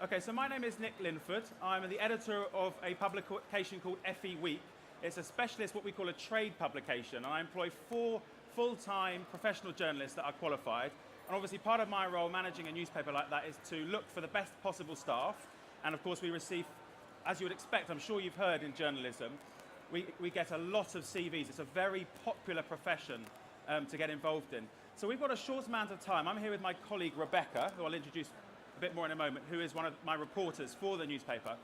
Okay, so my name is Nick Linford. I'm the editor of a publication called FE Week. It's a specialist, what we call a trade publication, and I employ 4 full-time professional journalists that are qualified. And obviously part of my role managing a newspaper like that is to look for the best possible staff. And of course we receive, as you would expect, I'm sure you've heard in journalism, we get a lot of CVs. It's a very popular profession to get involved in. So we've got a short amount of time. I'm here with my colleague Rebecca, who I'll introduce a bit more in a moment, who is one of my reporters for the newspaper.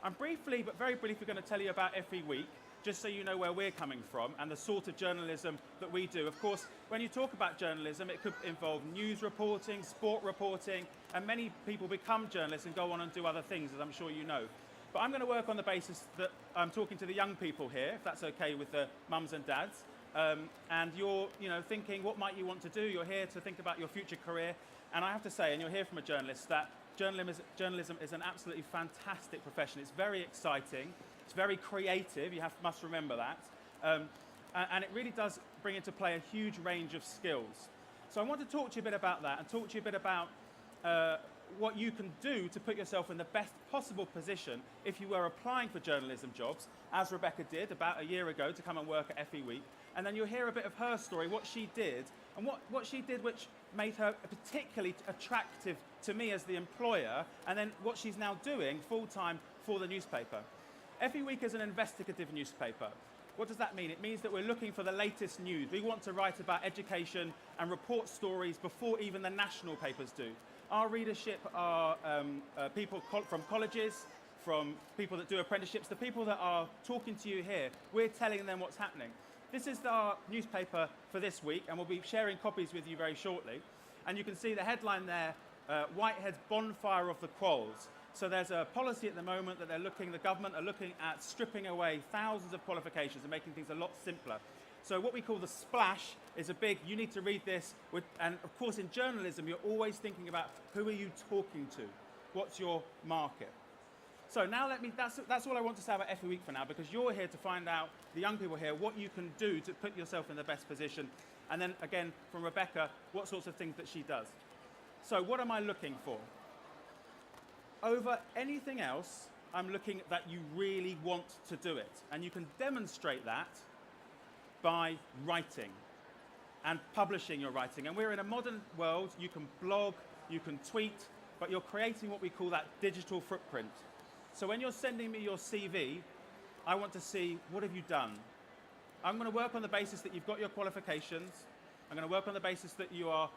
I'm briefly, but very briefly, going to tell you about FE Week, just so you know where we're coming from and the sort of journalism that we do. Of course, when you talk about journalism, it could involve news reporting, sport reporting, and many people become journalists and go on and do other things, as I'm sure you know. But I'm going to work on the basis that I'm talking to the young people here, if that's okay with the mums and dads. And you're thinking, what might you want to do? You're here to think about your future career. And I have to say, and you'll hear from a journalist, that journalism is an absolutely fantastic profession. It's very exciting. It's very creative. You must remember that. And it really does bring into play a huge range of skills. So I want to talk to you a bit about that and talk to you a bit about what you can do to put yourself in the best possible position if you were applying for journalism jobs, as Rebecca did about a year ago to come and work at FE Week. And then you'll hear a bit of her story, what she did, and what she did which made her particularly attractive to me as the employer, and then what she's now doing full-time for the newspaper. FE Week is an investigative newspaper. What does that mean? It means that we're looking for the latest news. We want to write about education and report stories before even the national papers do. Our readership are people from colleges, from people that do apprenticeships, the people that are talking to you here. We're telling them what's happening. This is our newspaper for this week, and we'll be sharing copies with you very shortly. And you can see the headline there, Whitehead's Bonfire of the Quals. So there's a policy at the moment that the government are looking at stripping away thousands of qualifications and making things a lot simpler. So what we call the splash is a big, you need to read this, and of course in journalism you're always thinking about who are you talking to? What's your market? So now that's all I want to say about FE Week for now, because you're here to find out, the young people here, what you can do to put yourself in the best position. And then again, from Rebecca, what sorts of things that she does. So what am I looking for? Over anything else, I'm looking that you really want to do it. And you can demonstrate that by writing and publishing your writing. And we're in a modern world, you can blog, you can tweet, but you're creating what we call that digital footprint. So when you're sending me your CV, I want to see, what have you done? I'm going to work on the basis that you've got your qualifications. I'm going to work on the basis that you are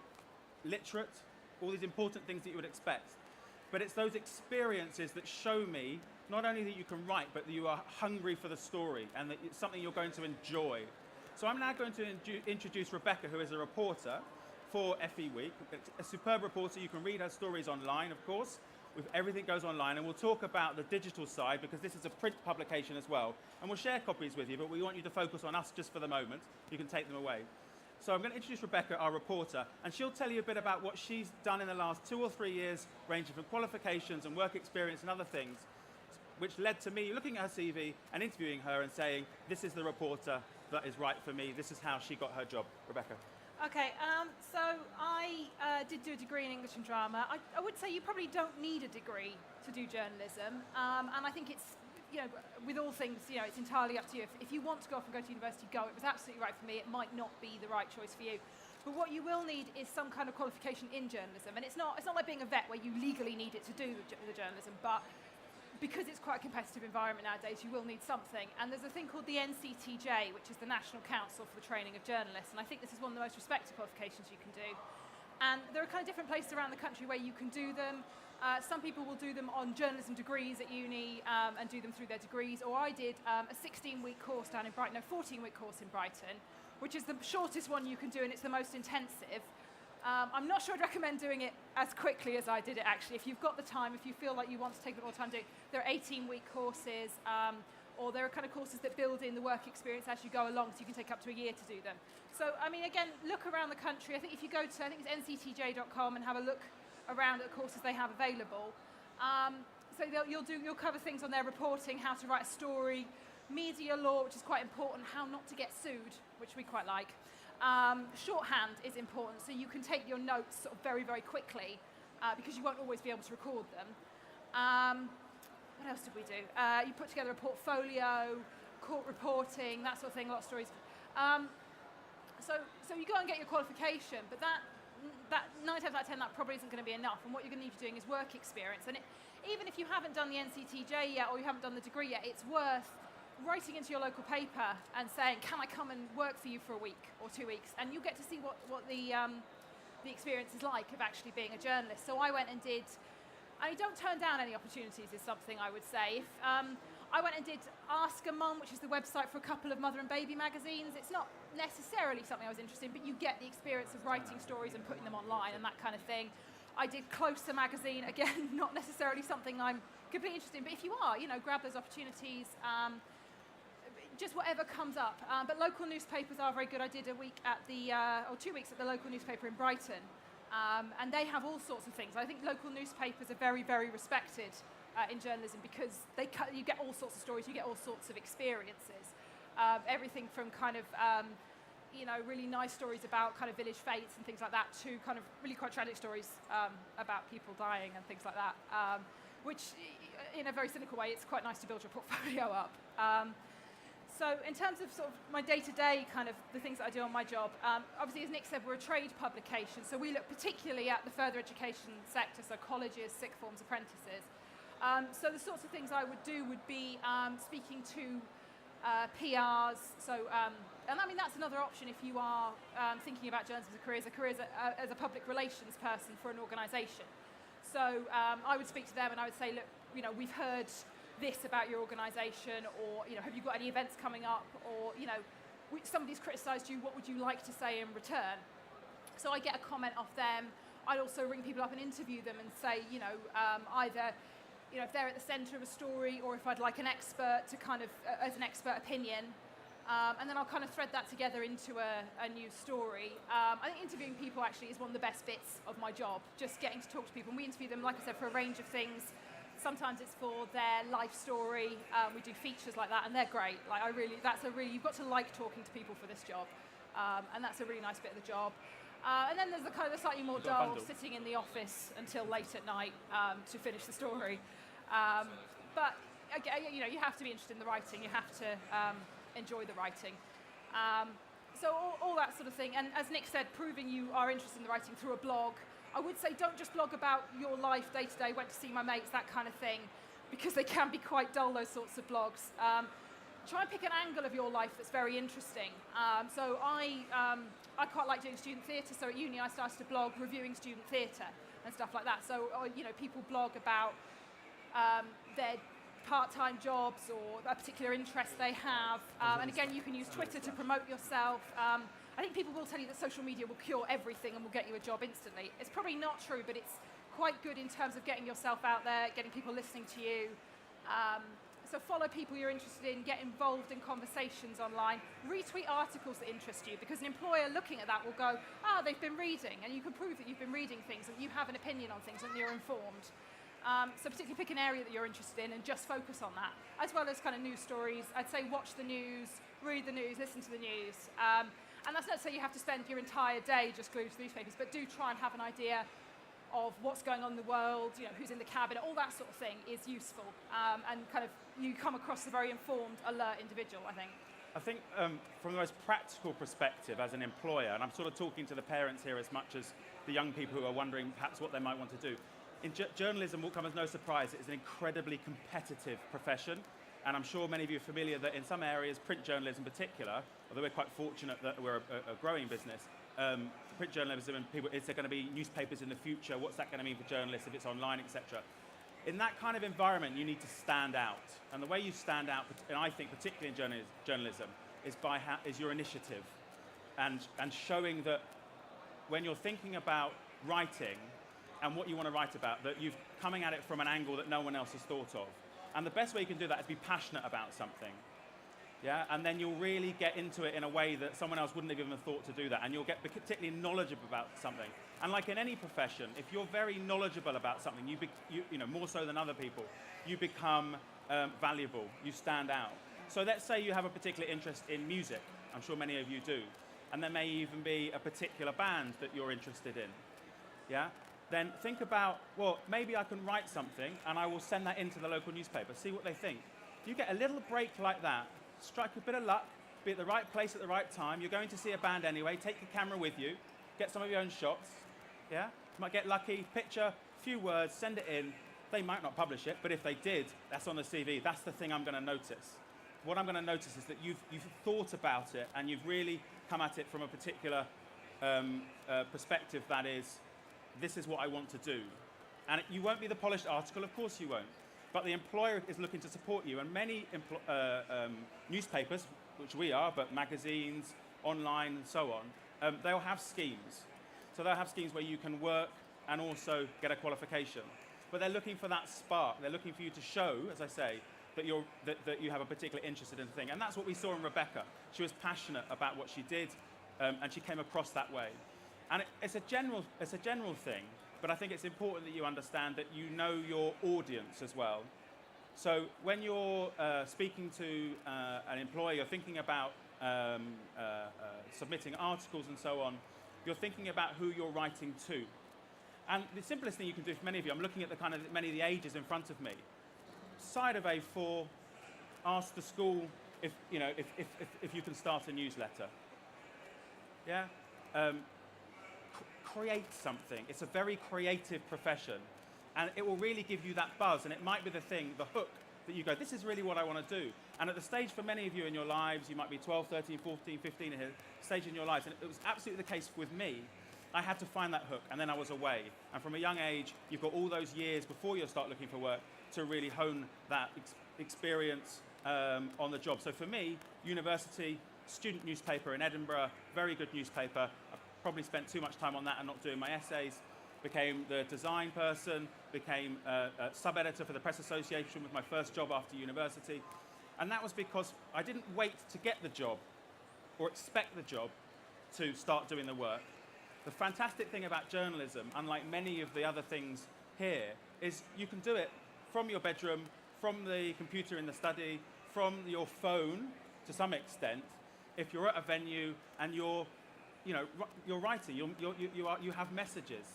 literate, all these important things that you would expect. But it's those experiences that show me not only that you can write, but that you are hungry for the story and that it's something you're going to enjoy. So I'm now going to introduce Rebecca, who is a reporter for FE Week, a superb reporter. You can read her stories online, of course. Everything goes online, and we'll talk about the digital side because this is a print publication as well. And we'll share copies with you, but we want you to focus on us just for the moment. You can take them away. So I'm going to introduce Rebecca, our reporter, and she'll tell you a bit about what she's done in the last 2 or 3 years, ranging from qualifications and work experience and other things, which led to me looking at her CV and interviewing her and saying, this is the reporter that is right for me. This is how she got her job. Rebecca. Okay, so I did do a degree in English and drama. I would say you probably don't need a degree to do journalism, and I think it's, with all things, it's entirely up to you. If you want to go off and go to university, go. It was absolutely right for me. It might not be the right choice for you. But what you will need is some kind of qualification in journalism, and it's not like being a vet where you legally need it to do the journalism, but because it's quite a competitive environment nowadays, you will need something. And there's a thing called the NCTJ, which is the National Council for the Training of Journalists. And I think this is one of the most respected qualifications you can do. And there are kind of different places around the country where you can do them. Some people will do them on journalism degrees at uni and do them through their degrees. Or I did a 16-week course down in Brighton, a 14-week course in Brighton, which is the shortest one you can do, and it's the most intensive. I'm not sure I'd recommend doing it as quickly as I did it, actually. If you've got the time, if you feel like you want to take a bit more time to do it, there are 18-week courses, or there are kind of courses that build in the work experience as you go along, so you can take up to a year to do them. So, I mean, again, look around the country. I think if you go to, I think it's nctj.com and have a look around at the courses they have available. So you'll cover things on their reporting, how to write a story, media law, which is quite important, how not to get sued, which we quite like. Shorthand is important, so you can take your notes sort of very, very quickly because you won't always be able to record them. What else did we do? You put together a portfolio, court reporting, that sort of thing, a lot of stories. So you go and get your qualification, but that 9 times out of 10, that probably isn't going to be enough. And what you're going to need to be doing is work experience. And even if you haven't done the NCTJ yet, or you haven't done the degree yet, it's worth writing into your local paper and saying, can I come and work for you for a week or 2 weeks? And you'll get to see what the experience is like of actually being a journalist. So I went and did, I don't turn down any opportunities is something I would say. If, I went and did Ask a Mum, which is the website for a couple of mother and baby magazines. It's not necessarily something I was interested in, but you get the experience of writing stories and putting them online and that kind of thing. I did Closer magazine, again, not necessarily something I'm completely interested in, but if you are, grab those opportunities, just whatever comes up. But local newspapers are very good. I did a week at or 2 weeks at the local newspaper in Brighton, and they have all sorts of things. I think local newspapers are very, very respected in journalism because you get all sorts of stories, you get all sorts of experiences. Everything from kind of, really nice stories about kind of village fates and things like that to kind of really quite tragic stories about people dying and things like that, which in a very cynical way, it's quite nice to build your portfolio up. So in terms of sort of my day-to-day kind of the things that I do on my job, obviously as Nick said, we're a trade publication, so we look particularly at the further education sector, so colleges, sixth forms, apprentices. So the sorts of things I would do would be speaking to PRs, so, and I mean that's another option if you are thinking about journalism as a career as a public relations person for an organisation. So I would speak to them and I would say, look, we've heard this about your organisation, or have you got any events coming up, or somebody's criticised you, what would you like to say in return? So I get a comment off them. I'd also ring people up and interview them and say, either if they're at the centre of a story, or if I'd like an expert to kind of, as an expert opinion, and then I'll kind of thread that together into a new story. I think interviewing people actually is one of the best bits of my job, just getting to talk to people. And we interview them, like I said, for a range of things. Sometimes it's for their life story. We do features like that, and they're great. You've got to like talking to people for this job, and that's a really nice bit of the job. And then there's the kind of slightly more dull, sitting in the office until late at night to finish the story. But again, you have to be interested in the writing. You have to enjoy the writing. So all that sort of thing. And as Nick said, proving you are interested in the writing through a blog. I would say don't just blog about your life day to day, went to see my mates, that kind of thing, because they can be quite dull, those sorts of blogs. Try and pick an angle of your life that's very interesting. So I quite like doing student theatre, so at uni I started to blog reviewing student theatre and stuff like that. So people blog about their part-time jobs or a particular interest they have. And again, you can use Twitter to promote yourself. I think people will tell you that social media will cure everything and will get you a job instantly. It's probably not true, but it's quite good in terms of getting yourself out there, getting people listening to you. So follow people you're interested in, get involved in conversations online, retweet articles that interest you, because an employer looking at that will go, they've been reading, and you can prove that you've been reading things and you have an opinion on things and you're informed. So particularly pick an area that you're interested in and just focus on that, as well as kind of news stories. I'd say watch the news, read the news, listen to the news. And that's not to say you have to spend your entire day just glued to newspapers, but do try and have an idea of what's going on in the world, who's in the cabinet, all that sort of thing is useful. And kind of you come across a very informed, alert individual, I think. I think from the most practical perspective as an employer, and I'm sort of talking to the parents here as much as the young people who are wondering perhaps what they might want to do. In journalism will come as no surprise, it's an incredibly competitive profession. And I'm sure many of you are familiar that in some areas, print journalism in particular, although we're quite fortunate that we're a growing business, print journalism and people, is there going to be newspapers in the future? What's that going to mean for journalists if it's online, etc.? In that kind of environment, you need to stand out. And the way you stand out, and I think particularly in journalism, is your initiative. And showing that when you're thinking about writing and what you want to write about, that you're coming at it from an angle that no one else has thought of. And the best way you can do that is be passionate about something. Yeah? And then you'll really get into it in a way that someone else wouldn't have even thought to do that. And you'll get particularly knowledgeable about something. And like in any profession, if you're very knowledgeable about something, you know, more so than other people, you become valuable, you stand out. So let's say you have a particular interest in music. I'm sure many of you do. And there may even be a particular band that you're interested in. Yeah? then think about, well, maybe I can write something and I will send that into the local newspaper, see what they think. If you get a little break like that, strike a bit of luck, be at the right place at the right time, you're going to see a band anyway, take your camera with you, get some of your own shots, yeah? You might get lucky, picture, few words, send it in. They might not publish it, but if they did, that's on the CV. That's the thing I'm going to notice. What I'm going to notice is that you've thought about it and you've really come at it from a particular perspective that is, this is what I want to do. And you won't be the polished article, of course you won't. But the employer is looking to support you. And many newspapers, which we are, but magazines, online and so on, they'll have schemes. So they'll have schemes where you can work and also get a qualification. But they're looking for that spark. They're looking for you to show, as I say, that you have a particular interest in the thing. And that's what we saw in Rebecca. She was passionate about what she did, and she came across that way. And it's a general thing, but I think it's important that you understand that you know your audience as well. So when you're speaking to an employer, you're thinking about submitting articles and so on, you're thinking about who you're writing to. And the simplest thing you can do for many of you, I'm looking at the kind of many of the ages in front of me. Side of A4, ask the school if you can start a newsletter. Yeah? Create something. It's a very creative profession. And it will really give you that buzz. And it might be the thing, the hook, that you go, this is really what I want to do. And at the stage for many of you in your lives, you might be 12, 13, 14, 15, stage in your lives. And it was absolutely the case with me. I had to find that hook, and then I was away. And from a young age, you've got all those years before you start looking for work to really hone that experience on the job. So for me, university, student newspaper in Edinburgh, very good newspaper. I probably spent too much time on that and not doing my essays. Became the design person, became a sub-editor for the Press Association with my first job after university. And that was because I didn't wait to get the job or expect the job to start doing the work. The fantastic thing about journalism, unlike many of the other things here, is you can do it from your bedroom, from the computer in the study, from your phone to some extent. If you're at a venue and you're writing, you have messages.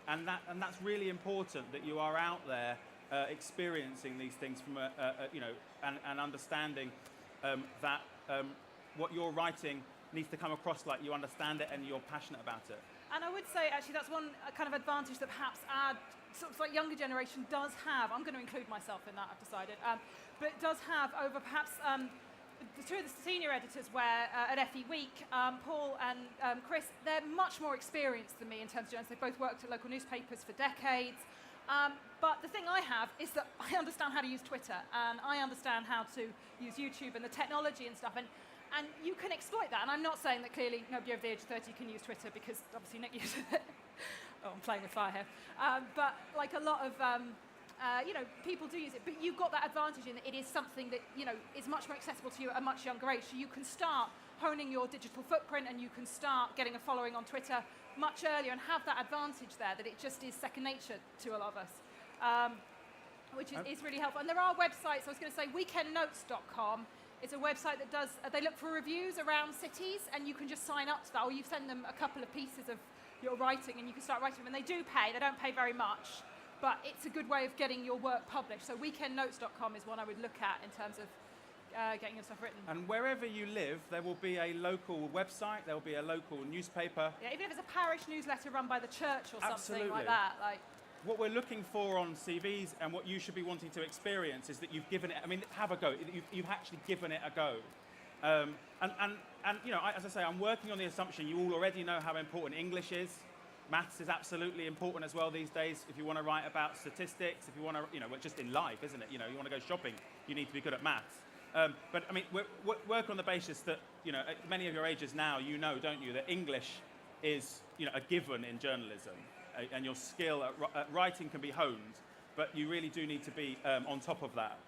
And that's really important, that you are out there experiencing these things from and understanding that what you're writing needs to come across like you understand it and you're passionate about it. And I would say, actually, that's one kind of advantage that perhaps our sort of like younger generation does have. I'm going to include myself in that, I've decided. But it does have over perhaps the two of the senior editors where at FE Week, Paul and Chris, they're much more experienced than me in terms of journalism. They've both worked at local newspapers for decades. But the thing I have is that I understand how to use Twitter, and I understand how to use YouTube and the technology and stuff. And you can exploit that. And I'm not saying that clearly nobody over the age of 30 can use Twitter, because obviously Nick uses it. Oh, I'm playing with fire here. But like a lot of people do use it. But you've got that advantage in that it is something that is much more accessible to you at a much younger age. So you can start honing your digital footprint, and you can start getting a following on Twitter much earlier, and have that advantage there that it just is second nature to a lot of us, which is really helpful. And there are websites. I was going to say weekendnotes.com. It's a website that does, they look for reviews around cities, and you can just sign up to that, or you send them a couple of pieces of your writing and you can start writing them. And they do pay, they don't pay very much, but it's a good way of getting your work published. So weekendnotes.com is one I would look at in terms of getting your stuff written. And wherever you live, there will be a local website, there will be a local newspaper. Yeah, even if it's a parish newsletter run by the church or Absolutely. something like that. What we're looking for on CVs and what you should be wanting to experience is that you've given it, have a go. You've actually given it a go. As I say, I'm working on the assumption you all already know how important English is. Maths is absolutely important as well these days. If you want to write about statistics, if you want to, just in life, isn't it? You want to go shopping, you need to be good at maths. We're work on the basis that, at many of your ages now, don't you, that English is, a given in journalism. And your skill at writing can be honed, but you really do need to be on top of that.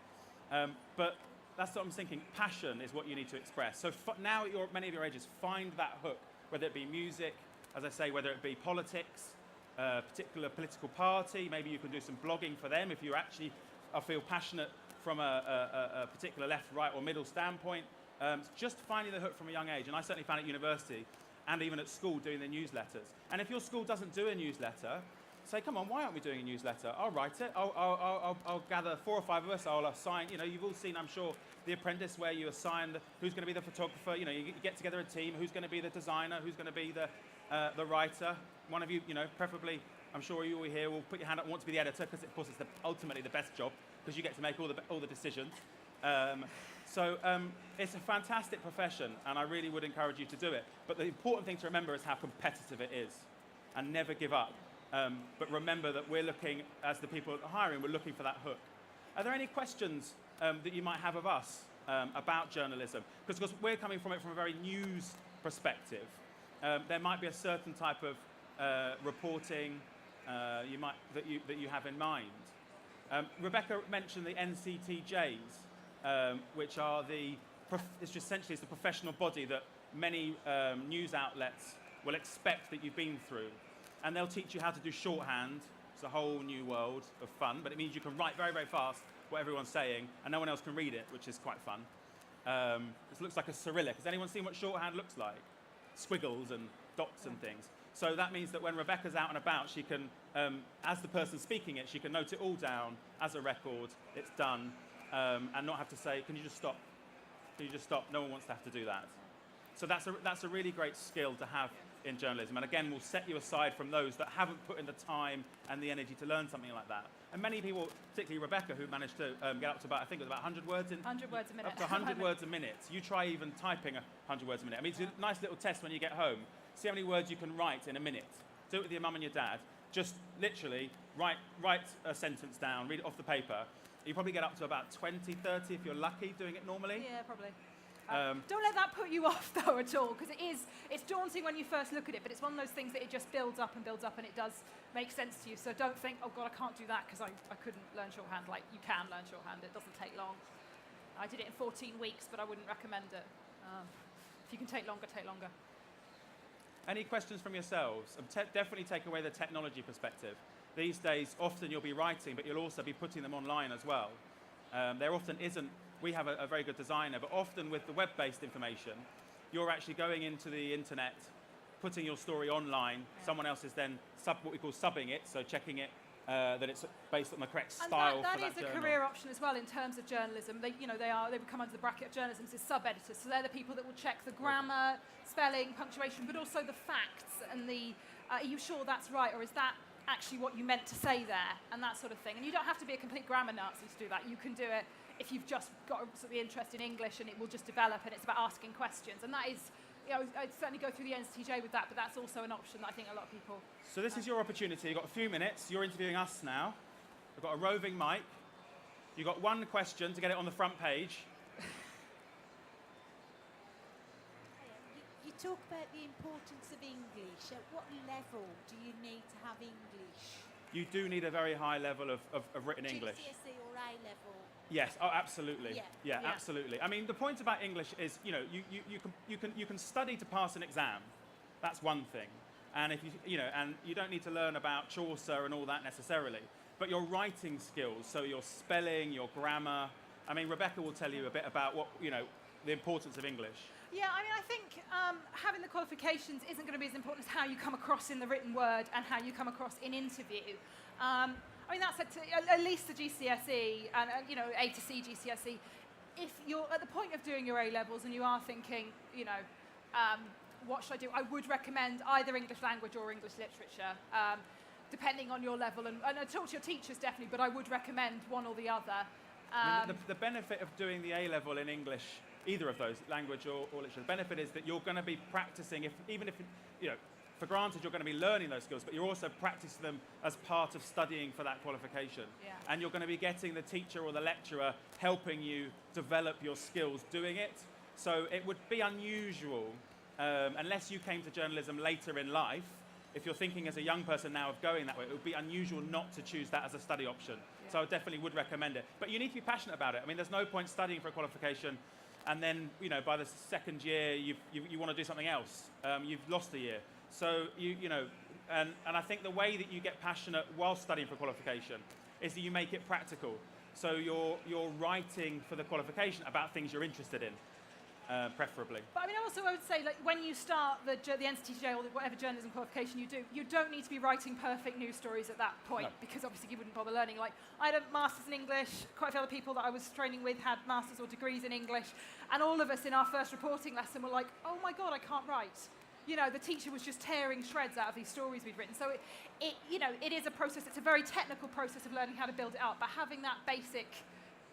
But that's what I'm thinking. Passion is what you need to express. So now at many of your ages, find that hook, whether it be music, as I say, whether it be politics, a particular political party. Maybe you can do some blogging for them if you actually feel passionate from a particular left, right, or middle standpoint. Just finding the hook from a young age. And I certainly found at university and even at school doing the newsletters. And if your school doesn't do a newsletter, say, come on, why aren't we doing a newsletter? I'll write it. I'll gather 4 or 5 of us. I'll assign, you've all seen, I'm sure, The Apprentice, where you assign who's going to be the photographer. You get together a team. Who's going to be the designer? Who's going to be the writer? One of you, preferably, I'm sure you all here will put your hand up and want to be the editor, because of course it's ultimately the best job, because you get to make all the decisions. So it's a fantastic profession, and I really would encourage you to do it. But the important thing to remember is how competitive it is, and never give up. But remember that we're looking, as the people hiring, we're looking for that hook. Are there any questions that you might have of us about journalism? Because we're coming from it from a very news perspective. There might be a certain type of reporting that you have in mind. Rebecca mentioned the NCTJs, which are it's essentially the professional body that many news outlets will expect that you've been through. And they'll teach you how to do shorthand. It's a whole new world of fun, but it means you can write very, very fast what everyone's saying, and no one else can read it, which is quite fun. It looks like a Cyrillic. Has anyone seen what shorthand looks like? Squiggles and dots and things. So that means that when Rebecca's out and about, she can, as the person speaking it, she can note it all down as a record. It's done, and not have to say, "Can you just stop? Can you just stop?" No one wants to have to do that. So that's a really great skill to have in journalism, and again, we'll set you aside from those that haven't put in the time and the energy to learn something like that. And many people, particularly Rebecca, who managed to get up to about, I think it was about 100 words in 100 words a minute. Up to 100 words a minute. You try even typing 100 words a minute. I mean, it's a nice little test when you get home. See how many words you can write in a minute. Do it with your mum and your dad. Just literally write a sentence down, read it off the paper. You probably get up to about 20, 30 if you're lucky doing it normally. Yeah, probably. Don't let that put you off, though, at all, because it's daunting when you first look at it, but it's one of those things that it just builds up, and it does make sense to you. So don't think, oh, God, I can't do that because I couldn't learn shorthand. Like, you can learn shorthand. It doesn't take long. I did it in 14 weeks, but I wouldn't recommend it. If you can take longer, take longer. Any questions from yourselves? Definitely take away the technology perspective. These days, often you'll be writing, but you'll also be putting them online as well. There often isn't. We have a very good designer, but often with the web-based information, you're actually going into the internet, putting your story online. Yeah. Someone else is then what we call subbing it, so checking it that it's based on the correct style. And that is a career option as well in terms of journalism. They would come under the bracket of journalism as sub-editors. So they're the people that will check the grammar, spelling, punctuation, but also the facts and are you sure that's right, or is that actually what you meant to say there, and that sort of thing. And you don't have to be a complete grammar Nazi to do that. You can do it if you've just got a sort of interest in English, and it will just develop, and it's about asking questions. And that is, I'd certainly go through the NCTJ with that, but that's also an option that I think a lot of people... So this is your opportunity. You've got a few minutes. You're interviewing us now. We've got a roving mic. You've got one question to get it on the front page. You talk about the importance of English. At what level do you need to have English? You do need a very high level of written English. GCSE or A level? Yes, oh, absolutely. Yeah, absolutely. I mean, the point about English is, you can study to pass an exam. That's one thing. And if and you don't need to learn about Chaucer and all that necessarily. But your writing skills, so your spelling, your grammar. I mean, Rebecca will tell you a bit about the importance of English. Yeah, I mean, I think having the qualifications isn't going to be as important as how you come across in the written word and how you come across in interview. I mean, that's at least the GCSE and A to C GCSE. If you're at the point of doing your A-levels and you are thinking, what should I do? I would recommend either English language or English literature, depending on your level. And I talk to your teachers definitely, but I would recommend one or the other. I mean, the benefit of doing the A-level in English, either of those, language or literature, the benefit is that you're going to be practicing, even if for granted you're going to be learning those skills, but you're also practicing them as part of studying for that qualification. Yeah. And you're going to be getting the teacher or the lecturer helping you develop your skills doing it. So it would be unusual, unless you came to journalism later in life, if you're thinking as a young person now of going that way, it would be unusual not to choose that as a study option. Yeah. So I definitely would recommend it. But you need to be passionate about it. I mean, there's no point studying for a qualification and then, by the second year, you want to do something else. You've lost a year. So, and I think the way that you get passionate while studying for qualification is that you make it practical. So you're writing for the qualification about things you're interested in. preferably. But I mean, also I would say, like, when you start the NCTJ or whatever journalism qualification you do, you don't need to be writing perfect news stories at that point, No. because obviously you wouldn't bother learning. Like, I had a master's in English. Quite a few other people that I was training with had masters or degrees in English, and all of us in our first reporting lesson were like, "Oh my God, I can't write." You know, the teacher was just tearing shreds out of these stories we'd written. So it is a process. It's a very technical process of learning how to build it up. But having that basic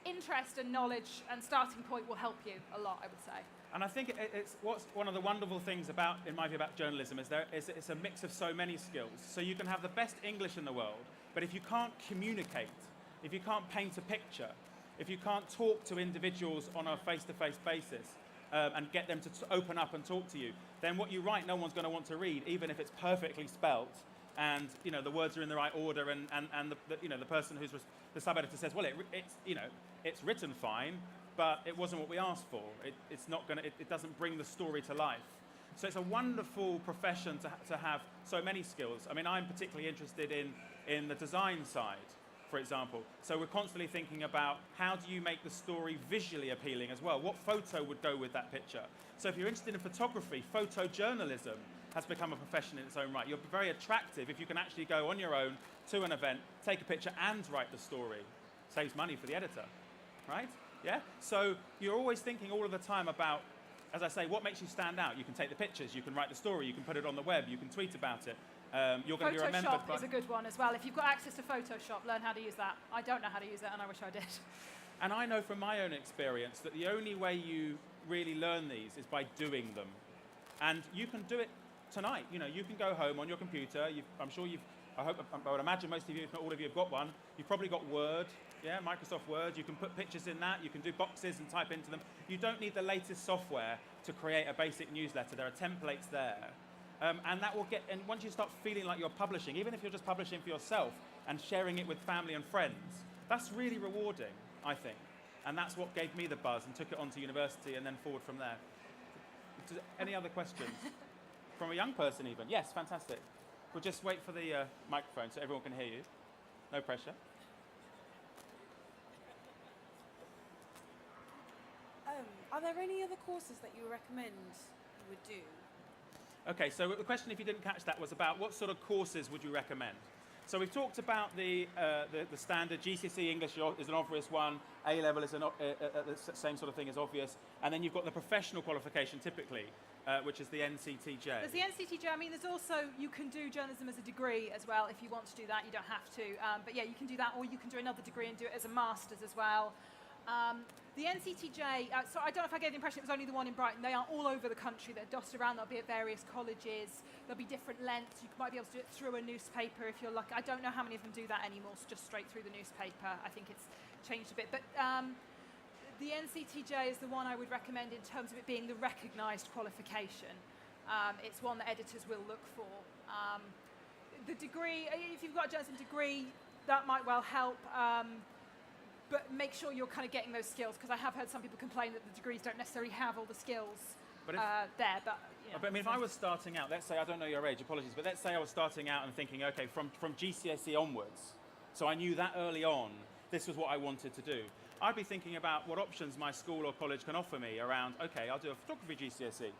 interest and knowledge and starting point will help you a lot, I would say. And I think it's what's one of the wonderful things about, in my view, about journalism is it's a mix of so many skills. So you can have the best English in the world, but if you can't communicate, if you can't paint a picture, if you can't talk to individuals on a face-to-face basis, and get them to open up and talk to you, then what you write, no one's going to want to read, even if it's perfectly spelt and the words are in the right order, and the person who's the sub-editor says, well, it's written fine, but it wasn't what we asked for. It doesn't bring the story to life. So it's a wonderful profession to have so many skills. I mean, I'm particularly interested in the design side, for example. So we're constantly thinking about how do you make the story visually appealing as well? What photo would go with that picture? So if you're interested in photography, photojournalism has become a profession in its own right. You're very attractive if you can actually go on your own to an event, take a picture and write the story. Saves money for the editor, right? Yeah? So you're always thinking all of the time about, as I say, what makes you stand out? You can take the pictures, you can write the story, you can put it on the web, you can tweet about it. You're going to be remembered by... Photoshop is a good one as well. If you've got access to Photoshop, learn how to use that. I don't know how to use it, and I wish I did. And I know from my own experience that the only way you really learn these is by doing them. And you can do it tonight. You can go home on your computer. I would imagine most of you, if not all of you, have got one. You've probably got Word, yeah, Microsoft Word. You can put pictures in that. You can do boxes and type into them. You don't need the latest software to create a basic newsletter. There are templates there. And that will and once you start feeling like you're publishing, even if you're just publishing for yourself and sharing it with family and friends, that's really rewarding, I think. And that's what gave me the buzz and took it on to university and then forward from there. Any other questions? From a young person even? Yes, fantastic. We'll just wait for the microphone so everyone can hear you. No pressure. Are there any other courses that you recommend you would do? Okay, so the question, if you didn't catch that, was about what sort of courses would you recommend? So we've talked about the standard. GCSE English is an obvious one. A-level is the same sort of thing as obvious. And then you've got the professional qualification typically, which is the NCTJ. There's the NCTJ. I mean, there's also, you can do journalism as a degree as well if you want to do that. You don't have to. But yeah, you can do that, or you can do another degree and do it as a master's as well. The NCTJ, so I don't know if I gave the impression it was only the one in Brighton. They are all over the country. They're dotted around. They'll be at various colleges. There'll be different lengths. You might be able to do it through a newspaper if you're lucky. I don't know how many of them do that anymore, so just straight through the newspaper. I think it's changed a bit. But the NCTJ is the one I would recommend in terms of it being the recognised qualification. It's one that editors will look for. The degree, if you've got a journalism degree, that might well help. But make sure you're kind of getting those skills, because I have heard some people complain that the degrees don't necessarily have all the skills there. But I mean, if I was starting out, let's say, I don't know your age, apologies, but let's say I was starting out and thinking, okay, from GCSE onwards, so I knew that early on, this was what I wanted to do. I'd be thinking about what options my school or college can offer me around, okay, I'll do a photography GCSE.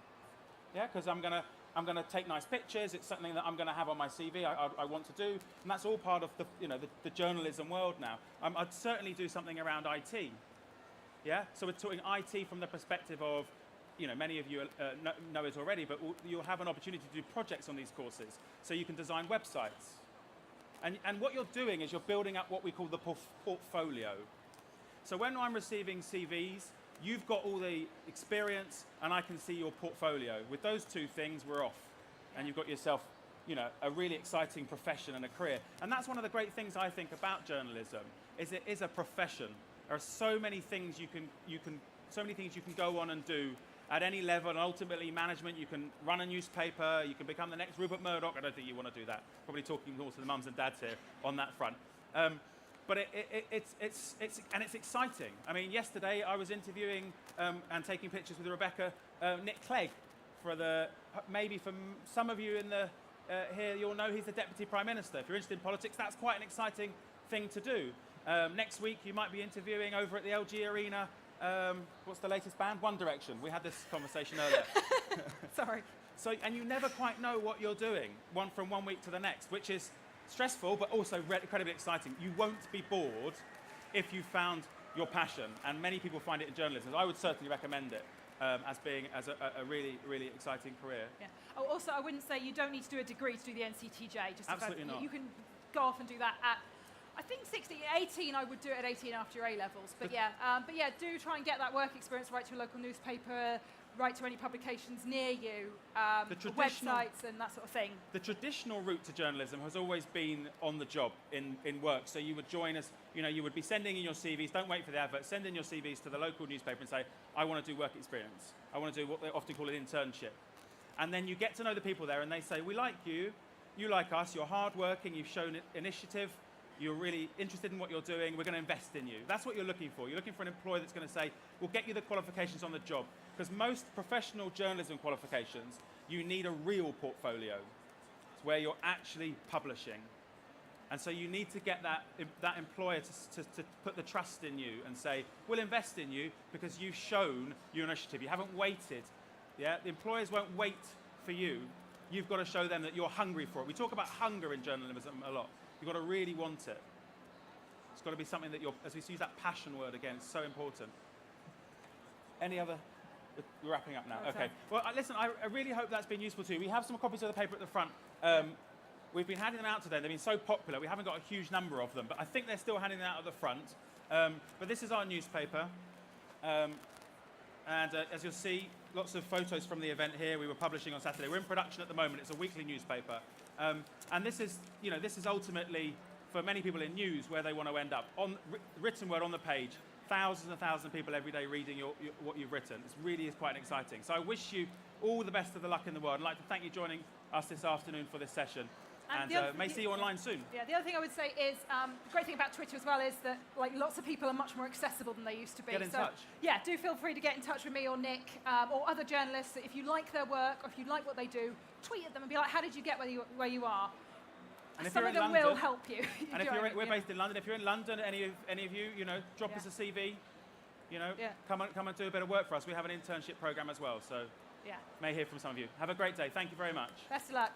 Yeah, because I'm gonna take nice pictures. It's something that I'm going to have on my CV. I want to do, and that's all part of the journalism world now. I'd certainly do something around IT. Yeah, so we're talking IT from the perspective of, many of you know it already, but you'll have an opportunity to do projects on these courses. So you can design websites, and what you're doing is you're building up what we call the portfolio. So when I'm receiving CVs, you've got all the experience, and I can see your portfolio. With those two things, we're off. And you've got yourself, a really exciting profession and a career. And that's one of the great things I think about journalism, is it is a profession. There are so many things you can go on and do at any level, and ultimately management. You can run a newspaper, you can become the next Rupert Murdoch. I don't think you want to do that. Probably talking more to the mums and dads here on that front. But it's exciting. I mean, yesterday I was interviewing and taking pictures with Rebecca, Nick Clegg, maybe for some of you in the here, you'll know he's the Deputy Prime Minister. If you're interested in politics, that's quite an exciting thing to do. Next week you might be interviewing over at the LG Arena what's the latest band? One Direction. We had this conversation earlier. Sorry. So, and you never quite know what you're doing from one week to the next, which is stressful, but also incredibly exciting. You won't be bored if you found your passion, and many people find it in journalism. I would certainly recommend it as being a really, really exciting career. Yeah. Oh, also, I wouldn't say you don't need to do a degree to do the NCTJ. Just Absolutely not. You can go off and do that at, I think 16, 18, I would do it at 18 after your A-levels. But yeah, do try and get that work experience, write to a local newspaper, write to any publications near you, websites and that sort of thing. The traditional route to journalism has always been on the job in work. So you would join us, you would be sending in your CVs, don't wait for the advert, send in your CVs to the local newspaper and say, I want to do work experience. I want to do what they often call an internship. And then you get to know the people there and they say, we like you, you like us, you're hardworking, you've shown initiative, you're really interested in what you're doing, we're going to invest in you. That's what you're looking for. You're looking for an employer that's going to say, we'll get you the qualifications on the job. Because most professional journalism qualifications, you need a real portfolio. It's where you're actually publishing. And so you need to get that employer to put the trust in you and say, we'll invest in you because you've shown your initiative. You haven't waited. Yeah? The employers won't wait for you. You've got to show them that you're hungry for it. We talk about hunger in journalism a lot. You've got to really want it. It's got to be something that as we use that passion word again, it's so important. Any other? We're wrapping up now. Okay. Well, listen, I really hope that's been useful too. We have some copies of the paper at the front. We've been handing them out today. They've been so popular. We haven't got a huge number of them, but I think they're still handing them out at the front. But this is our newspaper. As you'll see, lots of photos from the event here. We were publishing on Saturday. We're in production at the moment. It's a weekly newspaper. And this is ultimately, for many people in news, where they want to end up. Written word on the page. Thousands and thousands of people every day reading what you've written. It really is quite exciting. So I wish you all the best of the luck in the world. I'd like to thank you for joining us this afternoon for this session. And may see you online soon. Yeah, the other thing I would say is, the great thing about Twitter as well is that lots of people are much more accessible than they used to be. Get in touch. Yeah, do feel free to get in touch with me or Nick or other journalists. If you like their work or if you like what they do, tweet at them and be like, how did you get where you are? And if some you're of in them London, will help you. And if we're based in London. If you're in London, any of you, drop us a CV. Come and do a bit of work for us. We have an internship program as well. So may hear from some of you. Have a great day. Thank you very much. Best of luck.